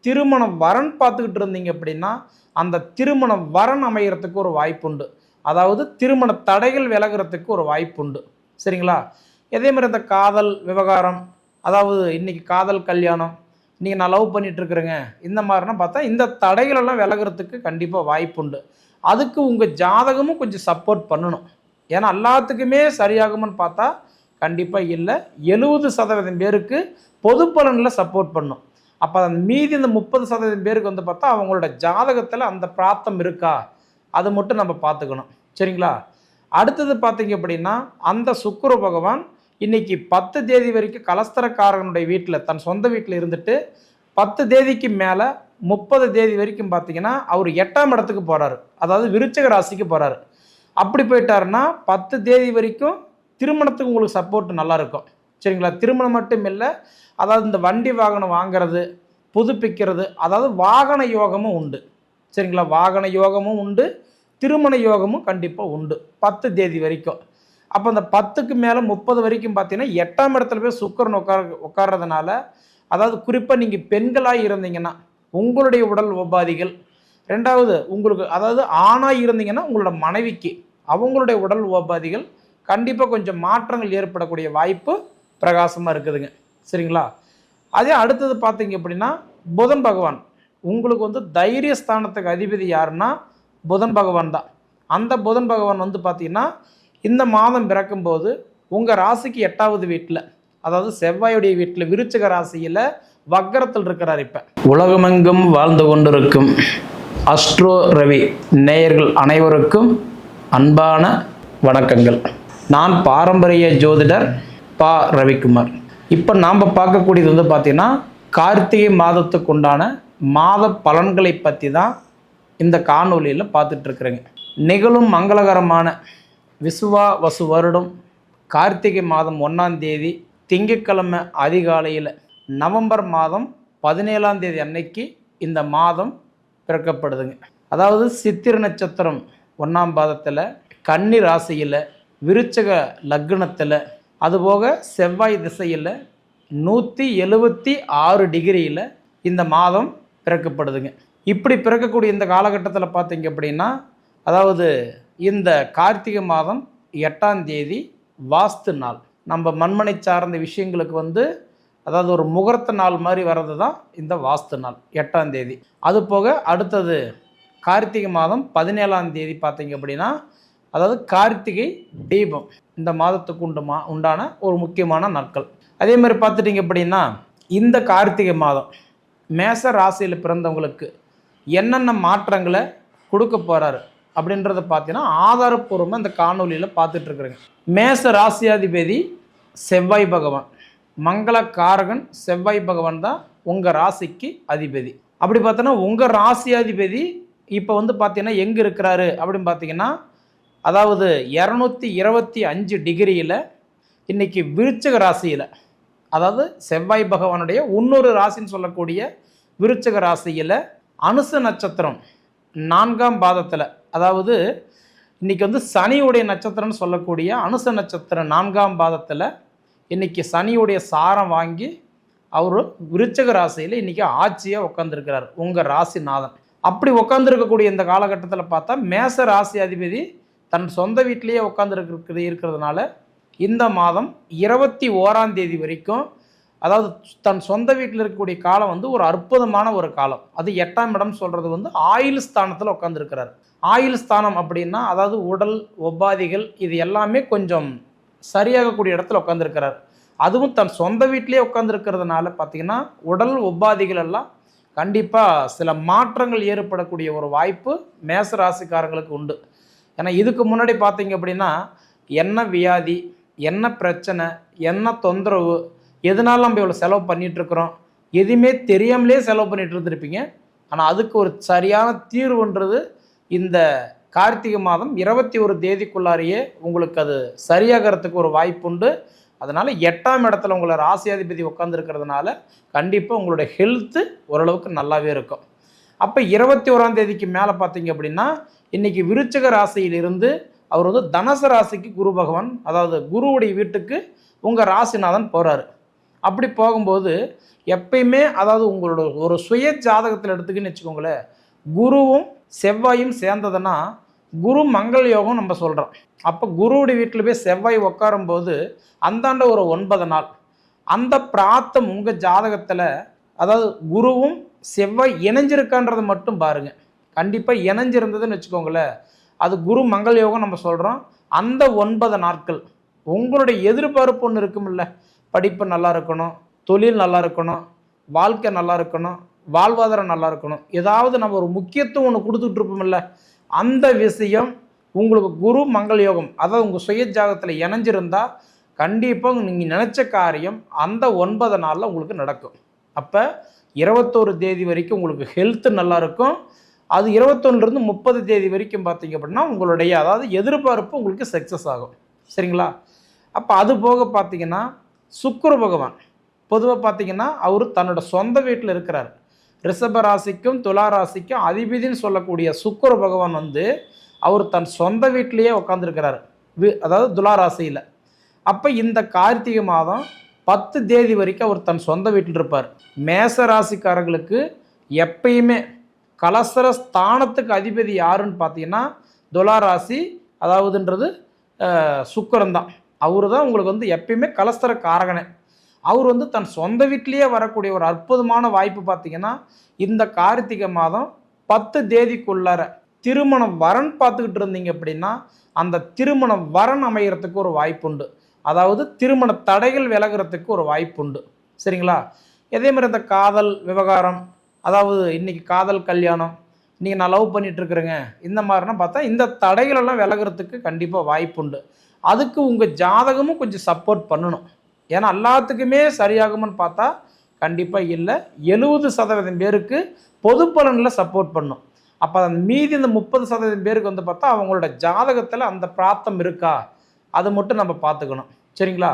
திருமண வரன் பார்த்துக்கிட்டு இருந்தீங்க அப்படின்னா அந்த திருமண வரன் அமைகிறதுக்கு ஒரு வாய்ப்புண்டு. அதாவது திருமண தடைகள் விலகிறதுக்கு ஒரு வாய்ப்புண்டு. சரிங்களா? அதே மாதிரி இந்த காதல் விவகாரம், அதாவது இன்னைக்கு காதல் கல்யாணம், இன்றைக்கி நான் லவ் பண்ணிட்டு இருக்கிறேங்க, இந்த மாதிரினா பார்த்தா இந்த தடைகளெல்லாம் விலகிறதுக்கு கண்டிப்பாக வாய்ப்புண்டு. அதுக்கு உங்கள் ஜாதகமும் கொஞ்சம் சப்போர்ட் பண்ணணும். ஏன்னா எல்லாத்துக்குமே சரியாகும்னு பார்த்தா கண்டிப்பாக இல்லை. 70% பேருக்கு பொது பலனில் சப்போர்ட் பண்ணும். அப்போ அந்த மீதி இந்த 30% பேருக்கு வந்து பார்த்தா அவங்களோட ஜாதகத்தில் அந்த பிராப்தம் இருக்கா, அது மட்டும் நம்ம பார்த்துக்கணும். சரிங்களா? அடுத்தது பார்த்தீங்க அப்படின்னா அந்த சுக்கிர பகவான் இன்னைக்கு 10 தேதி வரைக்கும் கலஸ்தரக்காரனுடைய வீட்டில் தன் சொந்த வீட்டில் இருந்துட்டு 10 தேதிக்கு மேலே 30 தேதி வரைக்கும் பார்த்தீங்கன்னா அவர் 8ஆம் இடத்துக்கு போகிறாரு. அதாவது விருச்சிக ராசிக்கு போகிறாரு. அப்படி போயிட்டாருன்னா 10 தேதி வரைக்கும் திருமணத்துக்கு உங்களுக்கு சப்போர்ட் நல்லா இருக்கும். சரிங்களா? திருமணம் மட்டும் இல்லை, அதாவது இந்த வண்டி வாகனம் வாங்கிறது, புதுப்பிக்கிறது, அதாவது வாகன யோகமும் உண்டு. சரிங்களா? வாகன யோகமும் உண்டு, திருமண யோகமும் கண்டிப்பாக உண்டு 10 தேதி வரைக்கும். அப்போ அந்த 10க்கு மேலே 30 வரைக்கும் பார்த்தீங்கன்னா 8ஆம் இடத்துல போய் சுக்கிரன் உட்கார்றதுனால, அதாவது குறிப்பாக நீங்கள் பெண்களாக இருந்தீங்கன்னா உங்களுடைய உடல் உபாதிகள், ரெண்டாவது உங்களுக்கு அதாவது ஆணாக இருந்தீங்கன்னா உங்களோட மனைவிக்கு அவங்களுடைய உடல் உபாதிகள் கண்டிப்பாக கொஞ்சம் மாற்றங்கள் ஏற்படக்கூடிய வாய்ப்பு பிரகாசமாக இருக்குதுங்க. சரிங்களா? அதே அடுத்தது பார்த்தீங்க அப்படின்னா புதன் பகவான் உங்களுக்கு வந்து தைரியஸ்தானத்துக்கு அதிபதி யாருன்னா புதன் பகவான் தான். அந்த புதன் பகவான் வந்து பார்த்தீங்கன்னா இந்த மாதம் பிறக்கும்போது உங்கள் ராசிக்கு 8வது வீட்டில், அதாவது செவ்வாயுடைய வீட்டில் விருச்சிக ராசியில் வக்கரத்தில் இருக்கிறார். இப்போ உலகமெங்கும் வாழ்ந்து கொண்டிருக்கும் அஸ்ட்ரோ ரவி நேயர்கள் அனைவருக்கும் அன்பான வணக்கங்கள். நான் பாரம்பரிய ஜோதிடர் பா ரவிக்குமார். இப்போ நாம் பார்க்கக்கூடியது வந்து பார்த்திங்கன்னா கார்த்திகை மாதத்துக்கு உண்டான மாத பலன்களை பற்றி தான் இந்த காணொலியில் பார்த்துட்ருக்குறேங்க. நிகழும் மங்களகரமான விசுவா வசு வருடம் கார்த்திகை மாதம் 1ஆம் தேதி திங்கட்கிழமை அதிகாலையில் நவம்பர் மாதம் 17ஆம் தேதி அன்னைக்கு இந்த மாதம் பிறக்கப்படுதுங்க. அதாவது சித்திர நட்சத்திரம் 1ஆம் பாதத்தில், கன்னி ராசியில், விருச்சக லக்னத்தில், அதுபோக செவ்வாய் திசையில் 176 டிகிரியில் இந்த மாதம் பிறக்கப்படுதுங்க. இப்படி பிறக்கக்கூடிய இந்த காலகட்டத்தில் பார்த்தீங்க அப்படின்னா, அதாவது இந்த கார்த்திகை மாதம் 8ஆம் தேதி வாஸ்து நாள். நம்ம மண்மனை சார்ந்த விஷயங்களுக்கு வந்து அதாவது ஒரு முகூர்த்த நாள் மாதிரி வர்றது தான் இந்த வாஸ்து நாள் 8ஆம் தேதி. அது போக அடுத்தது கார்த்திகை மாதம் 17ஆம் தேதி பார்த்தீங்க அப்படின்னா, அதாவது கார்த்திகை தீபம் இந்த மாதத்துக்கு உண்டான ஒரு முக்கியமான நாட்கள். அதே மாதிரி பார்த்துட்டிங்க அப்படின்னா இந்த கார்த்திகை மாதம் மேச ராசியில் பிறந்தவங்களுக்கு என்னென்ன மாற்றங்களை கொடுக்க போகிறாரு அப்படின்றத பார்த்தீங்கன்னா ஆதாரப்பூர்வமாக இந்த காணொலியில் பார்த்துட்ருக்குறேங்க. மேச ராசியாதிபதி செவ்வாய் பகவான், மங்கள காரகன் செவ்வாய் பகவான் தான் உங்கள் ராசிக்கு அதிபதி. அப்படி பார்த்தோன்னா உங்கள் ராசியாதிபதி இப்போ வந்து பார்த்தீங்கன்னா எங்கே இருக்கிறாரு அப்படின்னு பார்த்தீங்கன்னா, அதாவது 225 டிகிரியில் இன்றைக்கி விருச்சிக ராசியில், அதாவது செவ்வாய் பகவானுடைய இன்னொரு ராசின்னு சொல்லக்கூடிய விருச்சிக ராசியில் அனுச நட்சத்திரம் 4ஆம் பாதத்தில், அதாவது இன்றைக்கி வந்து சனியுடைய நட்சத்திரம்னு சொல்லக்கூடிய அனுச நட்சத்திரம் 4ஆம் பாதத்தில் இன்றைக்கி சனியுடைய சாரம் வாங்கி அவர் விருச்சிக ராசியில் இன்றைக்கி ஆட்சியாக உட்காந்துருக்கிறார் உங்கள் ராசிநாதன். அப்படி உட்காந்துருக்கக்கூடிய இந்த காலகட்டத்தில் பார்த்தா மேச ராசி அதிபதி தன் சொந்த வீட்டிலேயே இருக்கிறதுனால இந்த மாதம் 21ஆம் தேதி வரைக்கும், அதாவது தன் சொந்த வீட்டில் இருக்கக்கூடிய காலம் வந்து ஒரு அற்புதமான ஒரு காலம். அது 8ஆம் இடம் சொல்கிறது வந்து ஆயுள் ஸ்தானத்தில் உட்காந்துருக்கிறார். ஆயுள் ஸ்தானம் அப்படின்னா அதாவது உடல் உபாதிகள் இது எல்லாமே கொஞ்சம் சரியாகக்கூடிய இடத்துல உட்காந்துருக்கிறார். அதுவும் தன் சொந்த வீட்டிலே உட்காந்துருக்கிறதுனால பார்த்திங்கன்னா உடல் உபாதிகள் எல்லாம் கண்டிப்பாக சில மாற்றங்கள் ஏற்படக்கூடிய ஒரு வாய்ப்பு மேச ராசிக்காரங்களுக்கு உண்டு. ஏன்னா இதுக்கு முன்னாடி பார்த்தீங்க அப்படின்னா என்ன வியாதி, என்ன பிரச்சனை, என்ன தொந்தரவு, எதனால நம்ம இவ்வளோ செலவு பண்ணிகிட்ருக்குறோம், எதுவுமே தெரியாமலே செலவு பண்ணிகிட்டு இருந்திருப்பீங்க. ஆனால் அதுக்கு ஒரு சரியான தீர்வுன்றது இந்த கார்த்திகை மாதம் 21 தேதிக்குள்ளாரையே உங்களுக்கு அது சரியாகிறதுக்கு ஒரு வாய்ப்புண்டு. அதனால் 8ஆம் இடத்துல உங்களை ராசியாதிபதி உட்காந்துருக்கிறதுனால கண்டிப்பாக உங்களுடைய ஹெல்த்து ஓரளவுக்கு நல்லாவே இருக்கும். அப்போ 21ஆம் தேதிக்கு மேலே பார்த்தீங்க அப்படின்னா இன்றைக்கி விருச்சிக ராசியிலிருந்து அவர் வந்து தனுசு ராசிக்கு குரு பகவான், அதாவது குருவுடைய வீட்டுக்கு உங்கள் ராசிநாதன் போகிறாரு. அப்படி போகும்போது எப்பயுமே அதாவது உங்களோட ஒரு சுய ஜாதகத்தில் எடுத்துக்கின்னு வச்சுக்கோங்களேன், குருவும் செவ்வாயும் சேர்ந்ததுன்னா குரு மங்கள் யோகம் நம்ம சொல்கிறோம். அப்போ குருவுடைய வீட்டில் போய் செவ்வாய் உட்காரும்போது அந்தாண்ட ஒரு 9 நாள் அந்த பிராத்தம் உங்கள் ஜாதகத்தில், அதாவது குருவும் செவ்வாய் இணைஞ்சிருக்கான்றது மட்டும் பாருங்கள். கண்டிப்பாக இணைஞ்சிருந்ததுன்னு வச்சுக்கோங்களேன், அது குரு மங்கள் யோகம் நம்ம சொல்கிறோம். அந்த 9 நாட்கள் உங்களுடைய எதிர்பார்ப்பு ஒன்று இருக்குமில்ல, படிப்பு நல்லா இருக்கணும், தொழில் நல்லா இருக்கணும், வாழ்க்கை நல்லா இருக்கணும், வாழ்வாதாரம் நல்லா இருக்கணும், ஏதாவது நம்ம ஒரு முக்கியத்துவம் ஒன்று கொடுத்துட்டு இருப்போம்ல, அந்த விஷயம் உங்களுக்கு குரு மங்கள் யோகம் அதாவது உங்கள் சுய ஜாதகத்தில் இணைஞ்சிருந்தால் கண்டிப்பாக நீங்கள் நினச்ச காரியம் அந்த 9 நாளில் உங்களுக்கு நடக்கும். அப்போ 21 தேதி வரைக்கும் உங்களுக்கு ஹெல்த்து நல்லாயிருக்கும். அது 21லேருந்து 30 தேதி வரைக்கும் பார்த்தீங்க அப்படின்னா உங்களுடைய அதாவது எதிர்பார்ப்பு உங்களுக்கு சக்ஸஸ் ஆகும். சரிங்களா? அப்போ அது போக பார்த்தீங்கன்னா சுக்கிர பகவான் பொதுவாக பார்த்தீங்கன்னா அவர் தன்னோட சொந்த வீட்டில் இருக்கிறார். ரிஷப ராசிக்கும் துலா ராசிக்கும் அதிபதினு சொல்லக்கூடிய சுக்கிர பகவான் அவர் தன் சொந்த வீட்டிலேயே உட்காந்துருக்கிறார், அதாவது துலா ராசியில். அப்போ இந்த கார்த்திகை மாதம் 10 தேதி வரைக்கும் அவர் தன் சொந்த வீட்டில் இருப்பார். மேச ராசிக்காரர்களுக்கு எப்பயுமே கலசர ஸ்தானத்துக்கு அதிபதி யாருன்னு பார்த்தீங்கன்னா துலா ராசி, அதாவதுன்றது சுக்கிரன் தான். அவரு தான் உங்களுக்கு எப்பயுமே கலஸ்தர காரகனே. அவர் தன் சொந்த வீட்டிலேயே வரக்கூடிய ஒரு அற்புதமான வாய்ப்பு பார்த்தீங்கன்னா இந்த கார்த்திகை மாதம் 10 தேதிக்குள்ளார திருமணம் வரன் பார்த்துக்கிட்டு இருந்தீங்க அப்படின்னா அந்த திருமணம் வரன் அமைகிறதுக்கு ஒரு வாய்ப்புண்டு. அதாவது திருமண தடைகள் விலகிறதுக்கு ஒரு வாய்ப்புண்டு. சரிங்களா? அதே மாதிரி இந்த காதல் விவகாரம், அதாவது இன்றைக்கி காதல் கல்யாணம், இன்றைக்கி நான் லவ் பண்ணிகிட்ருக்குறேங்க, இந்த மாதிரினா பார்த்தா இந்த தடைகளெல்லாம் விலகிறதுக்கு கண்டிப்பாக வாய்ப்புண்டு. அதுக்கு உங்கள் ஜாதகமும் கொஞ்சம் சப்போர்ட் பண்ணணும். ஏன்னா எல்லாத்துக்குமே சரியாகும்னு பார்த்தா கண்டிப்பாக இல்லை. 70% பேருக்கு பொது பலனில் சப்போர்ட் பண்ணும். அப்போ அந்த மீதி இந்த 30% பேருக்கு பார்த்தா அவங்களோட ஜாதகத்தில் அந்த பிராத்தம் இருக்கா, அது மட்டும் நம்ம பார்த்துக்கணும். சரிங்களா?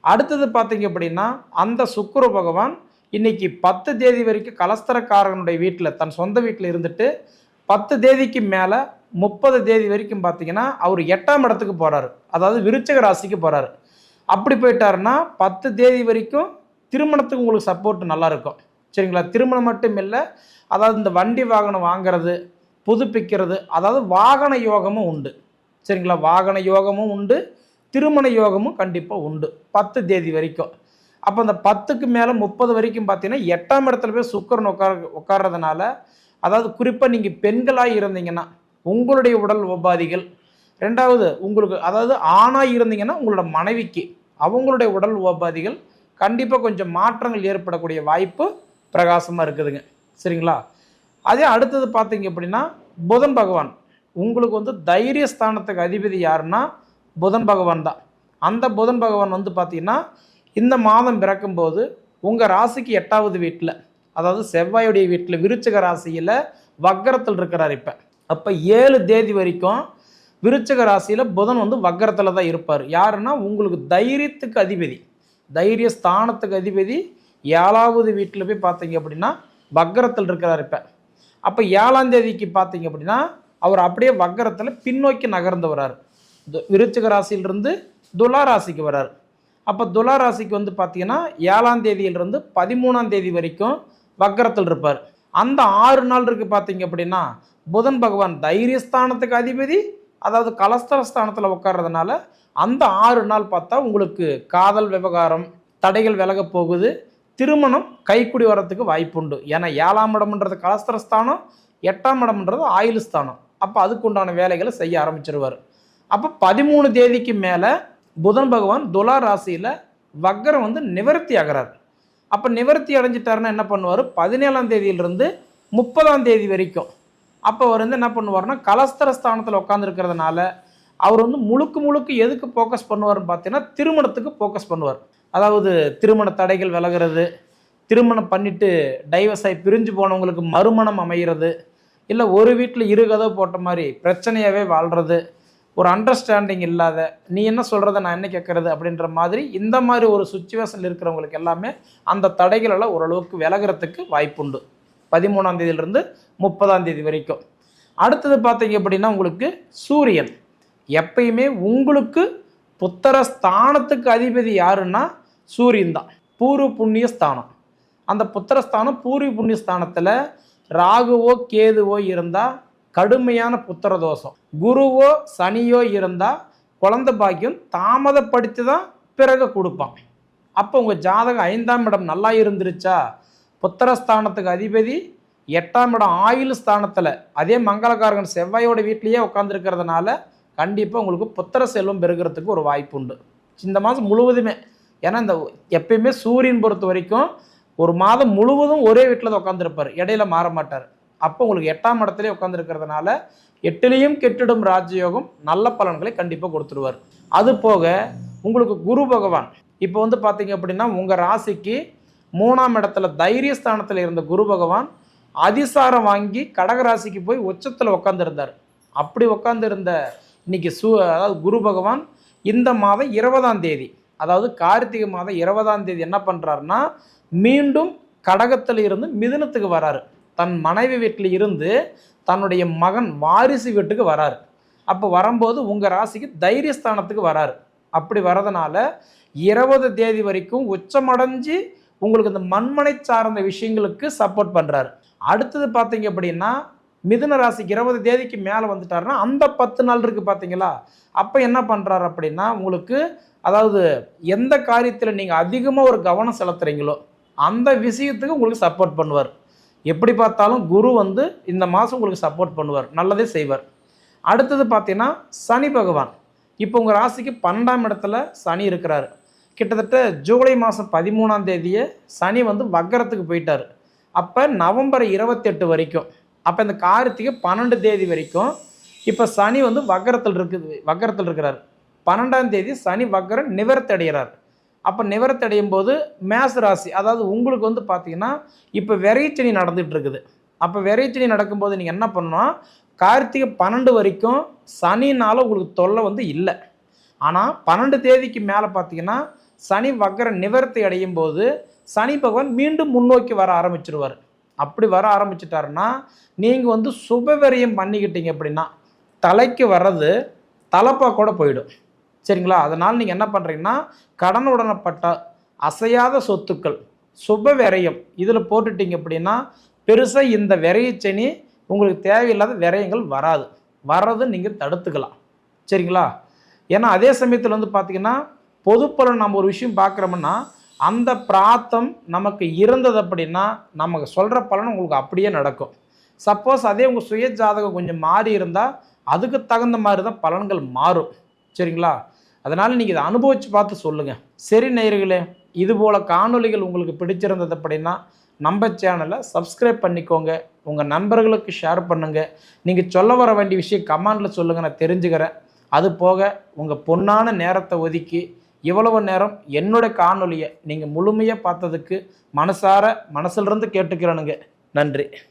அடுத்தது பார்த்தீங்க அப்படின்னா அந்த சுக்கிர பகவான் இன்னைக்கு 10 தேதி வரைக்கும் கலஸ்தரக்காரனுடைய வீட்டில் தன் சொந்த வீட்டில் இருந்துட்டு 10 தேதிக்கு மேலே 30 தேதி வரைக்கும் பார்த்தீங்கன்னா அவர் 8ஆம் இடத்துக்கு போகிறாரு, அதாவது விருச்சிக ராசிக்கு போகிறாரு. அப்படி போயிட்டாருன்னா 10 தேதி வரைக்கும் திருமணத்துக்கு உங்களுக்கு சப்போர்ட் நல்லா இருக்கும். சரிங்களா? திருமணம் மட்டும் இல்லை, அதாவது இந்த வண்டி வாகனம் வாங்கிறது, புதுப்பிக்கிறது, அதாவது வாகன யோகமும் உண்டு. சரிங்களா? வாகன யோகமும் உண்டு, திருமண யோகமும் கண்டிப்பாக உண்டு 10 தேதி வரைக்கும். அப்போ அந்த 10க்கு மேலே 30 வரைக்கும் பார்த்தீங்கன்னா 8ஆம் இடத்துல போய் சுக்கிரன் உட்கார்றதுனால, அதாவது குறிப்பாக நீங்கள் பெண்களாக இருந்தீங்கன்னா உங்களுடைய உடல் உபாதிகள், ரெண்டாவது உங்களுக்கு அதாவது ஆணாக இருந்தீங்கன்னா உங்களோட மனைவிக்கு அவங்களுடைய உடல் உபாதிகள் கண்டிப்பாக கொஞ்சம் மாற்றங்கள் ஏற்படக்கூடிய வாய்ப்பு பிரகாசமாக இருக்குதுங்க. சரிங்களா? அதே அடுத்தது பார்த்தீங்க அப்படின்னா புதன் பகவான் உங்களுக்கு தைரியஸ்தானத்துக்கு அதிபதி யாருன்னா புதன் பகவான் தான். அந்த புதன் பகவான் பார்த்தீங்கன்னா இந்த மாதம் பிறக்கும்போது உங்கள் ராசிக்கு 8வது வீட்டில், அதாவது செவ்வாயுடைய வீட்டில் விருச்சிக ராசியில் வக்கரத்தில் இருக்கிறார். அப்போ 7 தேதி வரைக்கும் விருச்சிக ராசியில் புதன் வக்கரத்தில் தான் இருப்பார். யாருன்னா உங்களுக்கு தைரியத்துக்கு அதிபதி, தைரிய ஸ்தானத்துக்கு அதிபதி 7வது வீட்டில் போய் பார்த்தீங்க அப்படின்னா வக்கரத்தில் இருக்கிறார். அப்போ 7ஆம் தேதிக்கு பார்த்தீங்க அப்படின்னா அவர் அப்படியே வக்கரத்தில் பின்னோக்கி நகர்ந்து வர்றார். விருச்சிக ராசியிலிருந்து துலா ராசிக்கு வர்றார். அப்போ துலா ராசிக்கு பார்த்தீங்கன்னா 7ஆம் தேதியிலிருந்து 13ஆம் தேதி வரைக்கும் வக்கரத்தில் இருப்பார். அந்த 6 நாள் இருக்குது பார்த்தீங்க அப்படின்னா புதன் பகவான் தைரியஸ்தானத்துக்கு அதிபதி, அதாவது கலஸ்தரஸ்தானத்தில் உட்கார்றதுனால அந்த 6 நாள் பார்த்தா உங்களுக்கு காதல் விவகாரம் தடைகள் விலக போகுது, திருமணம் கைக்குடி வரத்துக்கு வாய்ப்புண்டு. ஏன்னா 7ஆம் இடம்ன்றது கலஸ்தரஸ்தானம், 8ஆம் இடம்ன்றது ஆயுள் ஸ்தானம். அப்போ அதுக்குண்டான வேலைகளை செய்ய ஆரம்பிச்சிருவார். அப்போ 13 தேதிக்கு மேலே புதன் பகவான் துலா ராசியில் வக்கரம் நிவர்த்தி ஆகிறார். அப்போ நிவர்த்தி அடைஞ்சிட்டாருன்னா என்ன பண்ணுவார், 17ஆம் தேதியிலிருந்து 30ஆம் தேதி வரைக்கும் அப்போ அவர் என்ன பண்ணுவார்னா கலஸ்தர ஸ்தானத்தில் உட்காந்துருக்கிறதுனால அவர் முழுக்க எதுக்கு ஃபோக்கஸ் பண்ணுவார்னு பார்த்தீங்கன்னா திருமணத்துக்கு ஃபோக்கஸ் பண்ணுவார். அதாவது திருமண தடைகள் விலகிறது, திருமணம் பண்ணிவிட்டு டைவர்ஸ் ஆகி பிரிஞ்சு போனவங்களுக்கு மறுமணம் அமைகிறது, இல்லை ஒரு வீட்டில் 2 கதவு போட்ட மாதிரி பிரச்சனையாகவே வாழ்கிறது, ஒரு அண்டர்ஸ்டாண்டிங் இல்லாத நீ என்ன சொல்கிறத நான் என்ன கேட்குறது அப்படின்ற மாதிரி இந்த மாதிரி ஒரு சுச்சுவேஷனில் இருக்கிறவங்களுக்கு எல்லாமே அந்த தடைகளெல்லாம் ஓரளவுக்கு விலகிறதுக்கு வாய்ப்புண்டு 13ஆம் தேதியிலிருந்து 30ஆம் தேதி வரைக்கும். அடுத்தது பார்த்தீங்க அப்படின்னா உங்களுக்கு சூரியன் எப்பயுமே உங்களுக்கு புத்திர ஸ்தானத்துக்கு அதிபதி யாருன்னா சூரியன் தான். பூர்வ புண்ணிய ஸ்தானம். அந்த புத்திரஸ்தானம் பூர்வ புண்ணிய ஸ்தானத்தில் ராகுவோ கேதுவோ இருந்தால் கடுமையான புத்திர தோஷம், குருவோ சனியோ இருந்தால் குழந்தை பாக்கியம் தாமதப்படுத்தி தான் பிறகு கொடுப்பான். அப்போ உங்கள் ஜாதகம் 5ஆம் இடம் நல்லா இருந்துருச்சா, புத்திரஸ்தானத்துக்கு அதிபதி 8ஆம் இடம் ஆயுள் ஸ்தானத்தில் அதே மங்களகாரகன் செவ்வாயோட வீட்லேயே உட்காந்துருக்கிறதுனால கண்டிப்பாக உங்களுக்கு புத்திர செல்வம் பெருகிறதுக்கு ஒரு வாய்ப்பு உண்டு இந்த மாதம் முழுவதுமே. ஏன்னா இந்த எப்பயுமே சூரியன் பொறுத்த வரைக்கும் ஒரு மாதம் முழுவதும் ஒரே வீட்டில் தான் உட்காந்துருப்பார், இடையில மாற மாட்டார். அப்போ உங்களுக்கு 8ஆம் இடத்துலேயே உட்காந்துருக்கிறதுனால 8லேயும் கெட்டிடும் ராஜயோகம் நல்ல பலன்களை கண்டிப்பாக கொடுத்துருவார். அது போக உங்களுக்கு குரு பகவான் இப்போ வந்து பார்த்தீங்க அப்படின்னா உங்கள் ராசிக்கு 3ஆம் இடத்துல தைரியஸ்தானத்தில் இருந்த குரு பகவான் அதிசாரம் வாங்கி கடகராசிக்கு போய் உச்சத்தில் உட்காந்துருந்தார். அப்படி உட்காந்துருந்த இன்னைக்கு அதாவது குரு பகவான் இந்த மாதம் 20ஆம் தேதி, அதாவது கார்த்திகை மாதம் 20ஆம் தேதி என்ன பண்ணுறாருன்னா மீண்டும் கடகத்தில் இருந்து மிதுனத்துக்கு வராரு. தன் மனைவி வீட்டில் இருந்து தன்னுடைய மகன் வாரிசு வீட்டுக்கு வராரு. அப்போ வரும்போது உங்கள் ராசிக்கு தைரியஸ்தானத்துக்கு வராரு. அப்படி வரதுனால 20 தேதி வரைக்கும் உச்சமடைஞ்சு உங்களுக்கு இந்த மண்மனை சார்ந்த விஷயங்களுக்கு சப்போர்ட் பண்ணுறாரு. அடுத்தது பார்த்தீங்க அப்படின்னா மிதுன ராசிக்கு 20 தேதிக்கு மேலே வந்துட்டாருன்னா அந்த 10 நாள் இருக்குது பார்த்தீங்களா, அப்போ என்ன பண்ணுறாரு அப்படின்னா உங்களுக்கு அதாவது எந்த காரியத்தில் நீங்கள் அதிகமாக ஒரு கவனம் செலுத்துகிறீங்களோ அந்த விஷயத்துக்கு உங்களுக்கு சப்போர்ட் பண்ணுவார். எப்படி பார்த்தாலும் குரு வந்து இந்த மாதம் உங்களுக்கு சப்போர்ட் பண்ணுவார், நல்லதே செய்வார். அடுத்தது பார்த்தீங்கன்னா சனி பகவான் இப்போ உங்கள் ராசிக்கு 12ஆம் இடத்துல சனி இருக்கிறாரு. கிட்டத்தட்ட ஜூலை மாதம் 13ஆம் தேதியே சனி வந்து வக்கரத்துக்கு போயிட்டார். அப்போ நவம்பர் 28 வரைக்கும், அப்போ இந்த கார்த்திகை 12 தேதி வரைக்கும் இப்போ சனி வந்து வக்கரத்தில் இருக்கிறார். 12ஆம் தேதி சனி வக்கரம் நிவர்த்தி அடைகிறார். அப்போ நிவர்த்தி அடையும் போது மேச ராசி, அதாவது உங்களுக்கு வந்து பார்த்தீங்கன்னா இப்போ விரைச்சனி நடந்துகிட்டு இருக்குது. அப்போ விரைச்சனி நடக்கும்போது நீங்கள் என்ன பண்ணணும், கார்த்திகை 12 வரைக்கும் சனினால் உங்களுக்கு தொல்லை வந்து இல்லை. ஆனால் 12 தேதிக்கு மேலே பார்த்தீங்கன்னா சனி வக்கர நிவர்த்தி அடையும் போது சனி பகவான் மீண்டும் முன்னோக்கி வர ஆரம்பிச்சிருவார். அப்படி வர ஆரம்பிச்சிட்டாருன்னா நீங்கள் வந்து சுபவிரயம் பண்ணிக்கிட்டீங்க அப்படின்னா தலைக்கு வர்றது தலைப்பா கூட போயிடும். சரிங்களா? அதனால் நீங்கள் என்ன பண்ணுறீங்கன்னா கடன் உடனப்பட்ட அசையாத சொத்துக்கள் சுப விரயம் இதில் போட்டுட்டீங்க அப்படின்னா பெருசாக இந்த விரயச்சனி உங்களுக்கு தேவையில்லாத விரயங்கள் வர்றது நீங்கள் தடுத்துக்கலாம். சரிங்களா? ஏன்னா அதே சமயத்தில் வந்து பார்த்திங்கன்னா பொதுப்பலன் நம்ம ஒரு விஷயம் பார்க்குறோம்னா அந்த பிராத்தம் நமக்கு இருந்தது அப்படின்னா நமக்கு சொல்கிற பலன் உங்களுக்கு அப்படியே நடக்கும். சப்போஸ் அதே உங்கள் சுய ஜாதகம் கொஞ்சம் மாறி இருந்தால் அதுக்கு தகுந்த மாதிரி தான் பலன்கள் மாறும். சரிங்களா? அதனால் நீங்கள் இதை அனுபவித்து பார்த்து சொல்லுங்கள். சரி நேயர்களே, இதுபோல் காணொலிகள் உங்களுக்கு பிடிச்சிருந்தது அப்படின்னா நம்ம சேனலை சப்ஸ்கிரைப் பண்ணிக்கோங்க, உங்கள் நண்பர்களுக்கு ஷேர் பண்ணுங்கள். நீங்கள் சொல்ல வர வேண்டிய விஷயம் கமெண்டில் சொல்லுங்கள், நான் தெரிஞ்சுக்கிறேன். அது போக உங்கள் பொன்னான நேரத்தை ஒதுக்கி இவ்வளவு நேரம் என்னோட காணொலியை நீங்கள் முழுமையாக பார்த்ததுக்கு மனசிலிருந்து கேட்டுக்கிறேனுங்க. நன்றி.